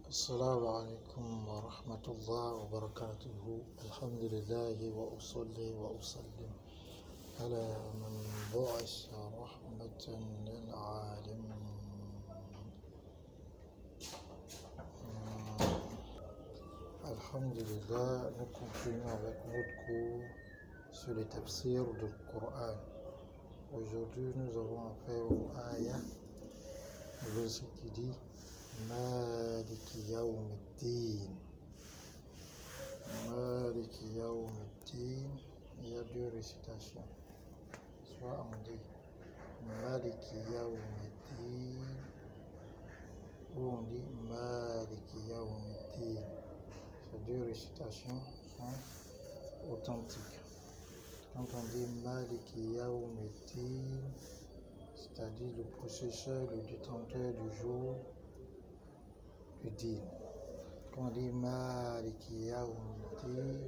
السلام عليكم ورحمة الله وبركاته. الحمد لله وأصلي وأسلم على من بعث رحمة للعالمين. Alhamdulillah, nous continuons avec notre cours sur le tafsir du Coran. Aujourd'hui, nous avons affaire au ayah, le verset qui dit Maliki Yawmiddin. Maliki Yawmiddin. Il y a deux récitations. Soit on dit Maliki Yawmiddin ou on dit Maliki Yawmiddin. Ces deux récitations sont authentiques. Quand on dit Maliki Yawmiddin, c'est-à-dire le possesseur, le détenteur du jour du din. Quand on dit Maliki Yawmiddin,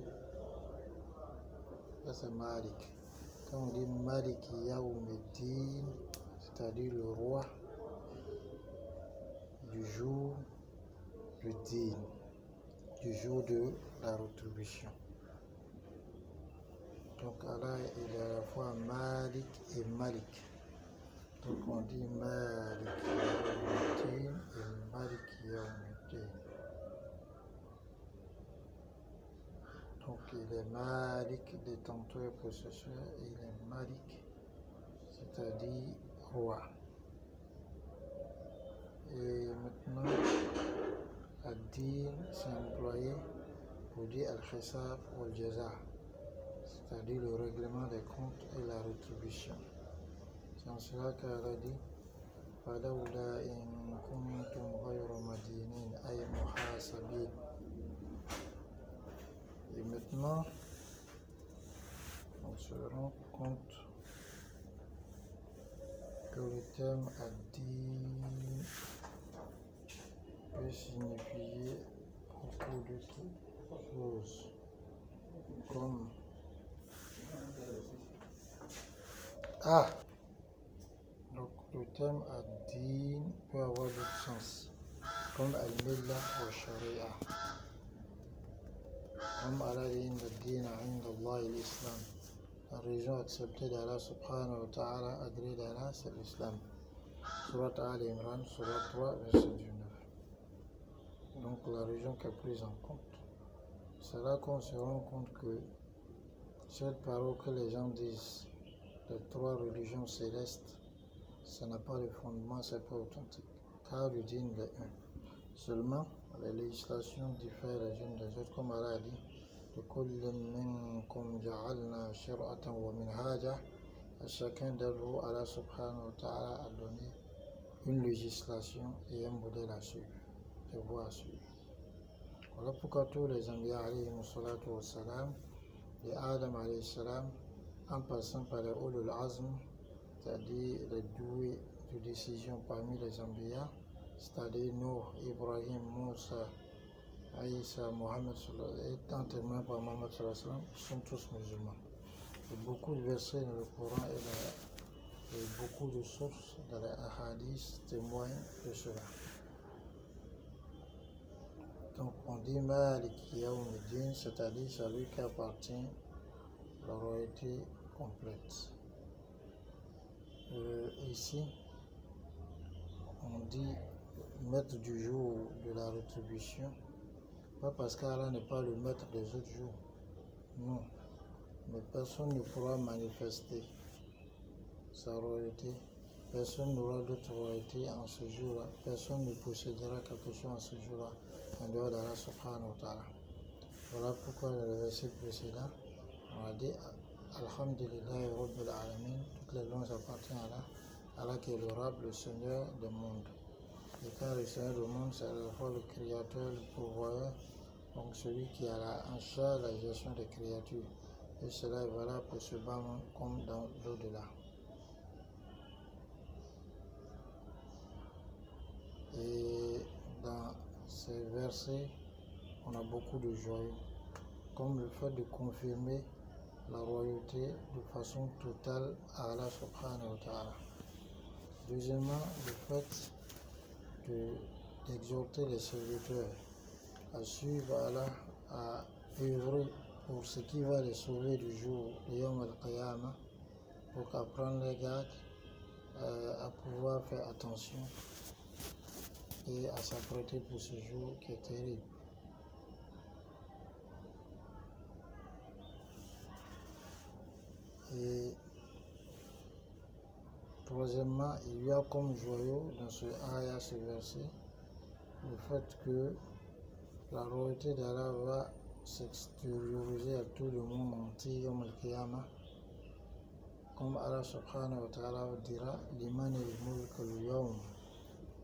ça c'est Malik. Quand on dit Maliki Yawmiddin, c'est-à-dire le roi du jour du din, du jour de la rétribution. Donc Allah, il est à la fois Malik et Malik. Donc on dit Malik Yawmiddin et Malik Yawmiddin. Donc il est Malik, détenteur, possesseur, et il est Malik, c'est-à-dire roi. Et maintenant, Ad-Din, c'est employé pour dire Al-Hisab ou Al-Jaza, c'est-à-dire le règlement des comptes et la rétribution. C'est en cela qu'Allah dit فَلَوْلَا إِن كُنتُمْ غَيْرَ مَدِينِينَ أي محاسبين. Et maintenant, on se rend compte que le terme Ad-Din peut signifier beaucoup de choses, comme donc le terme Ad-Din peut avoir d'autres sens, comme Al-Millah ou Sharia. Comme Allah dit Inna ad-Dina inda Allah l'Islam. La religion acceptée d'Allah subhanahu wa ta'ala, agréée d'Allah, c'est l'Islam. Surat Al-Imran, Surat 3, verset 19. Donc la religion qui est prise en compte. C'est là qu'on se rend compte que cette parole que les gens disent, les trois religions célestes, ça n'a pas de fondement, c'est pas authentique. Car le dîn est un. Seulement, les législations diffèrent les unes des autres, comme Allah a dit, لكل منكم جعلنا شرعة ومنهاجا. À chacun d'entre vous, Allah subhanahu wa ta'ala a donné une législation et un modèle à suivre, et voie à suivre. Voilà pourquoi tous les Anbiya alayhi salatu wa salam, de Adam alayhi salam, en passant par les Ulul Azm, c'est-à-dire les doués de décision parmi les Anbiya, c'est-à-dire Nuh, Ibrahim, Moussa, Aïssa, Mohammed, et en terminant par Mohammed, sont tous musulmans. Et beaucoup de versets dans le Coran et beaucoup de sources dans les hadiths témoignent de cela. Donc on dit Malik Yawmiddin, c'est-à-dire celui qui appartient à la royauté complète. Ici, on dit maître du jour de la rétribution, pas parce qu'Allah n'est pas le maître des autres jours, non, mais personne ne pourra manifester sa royauté, personne n'aura d'autre royauté en ce jour-là, personne ne possédera quelque chose en ce jour-là, en dehors d'Allah subhanahu wa ta'ala. Voilà pourquoi dans le verset précédent, on a dit Alhamdulillah Rabbil Alamin, toutes les louanges appartiennent à Allah, Allah qui est le Rab, le Seigneur des mondes. Et quand le Seigneur du monde, c'est à la fois le Créateur, le Pourvoyeur, donc celui qui a en charge la gestion des créatures. Et cela est valable pour ce bas monde comme dans l'au-delà. Et dans ces versets, on a beaucoup de joyaux, comme le fait de confirmer la royauté de façon totale à Allah subhanahu wa ta'ala. Deuxièmement, le fait de d'exhorter les serviteurs à suivre Allah, à œuvrer pour ce qui va les sauver du jour de Yom al-Qiyamah, pour qu'apprendre les gardes, à pouvoir faire attention et à s'apprêter pour ce jour qui est terrible. Et troisièmement, il y a comme joyau dans ce ayah, ce verset, le fait que la royauté d'Allah va s'extérioriser à tout le monde entier Yom al-Qiyamah, comme Allah subhanahu wa ta'ala dira Liman al-mulk al-yawm,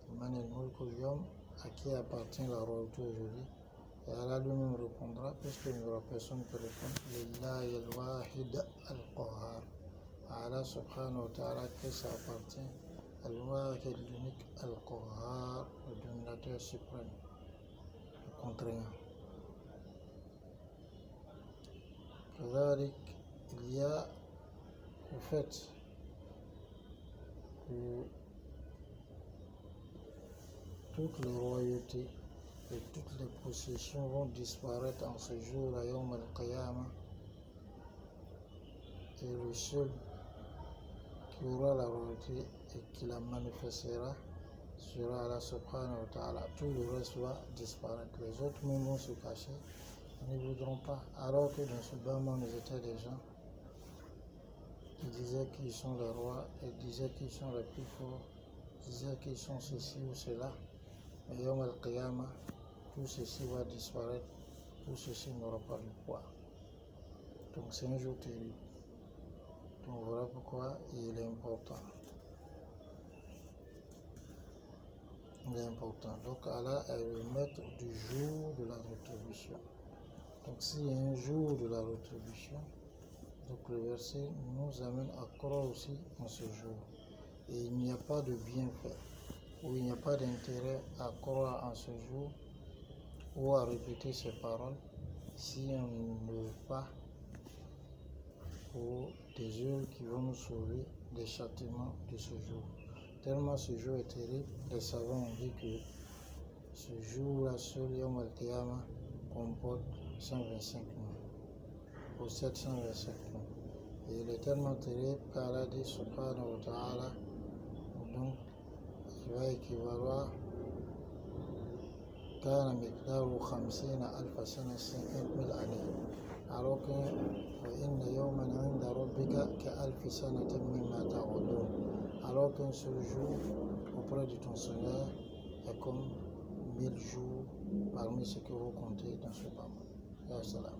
Liman al-mulk al-yawm, à qui appartient la royauté aujourd'hui. Et Allah lui-même répondra, puisqu'il n'y aura personne qui répond, Lillahi al-wahid al-qahhar. Allah subhanahu wa ta'ala que ça appartient, al-wahid l'unique al-qahhar, le dominateur suprême, le contraignant. Il y a le fait que toutes les royautés et toutes les possessions vont disparaître en ce jour à Yom al-Qiyamah, et le seul qui aura la royauté et qui la manifestera sera Allah subhanahu wa ta'ala. Tout le reste va disparaître. Les autres même vont se cacher, ils ne voudront pas. Alors que dans ce bas monde, ils étaient des gens qui disaient qu'ils sont les rois, et disaient qu'ils sont les plus forts, disaient qu'ils sont ceci ou cela. Mais Yom al-Qiyamah, tout ceci va disparaître, tout ceci n'aura pas de poids. Donc c'est un jour terrible. Donc voilà pourquoi il est important. Il est important. Donc Allah est le maître du jour de la rétribution. Donc s'il y a un jour de la rétribution, donc le verset nous amène à croire aussi en ce jour. Et il n'y a pas de bienfait, ou il n'y a pas d'intérêt à croire en ce jour, ou à répéter ces paroles, si on ne veut pas pour des œuvres qui vont nous sauver des châtiments de ce jour. Tellement ce jour est terrible, les savants ont dit que ce jour-là, seul Yom al-Qiyamah comporte 125 noms, possède 125 noms. Et il est tellement terrible qu'Allah dit subhanahu wa ta'ala, donc il va équivaloir كان مقداره 50,000 سنة 50,000 années. Alors que وإن يوما عند ربك كألف سنة مما تعودون. Alors qu'un seul jour auprès de ton Seigneur est comme 1000 jours parmi ce que vous comptez dans ce bas monde.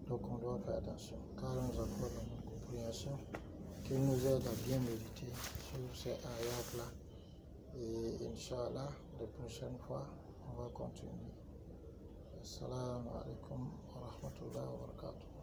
Donc on doit faire attention, car on nous accorde une compréhension qui nous aide à bien méditer sur ces ayats-là. Et Inch'Allah, les prochaines fois, on va continuer. Assalamu alaikum wa rahmatullahi wa barakatuh.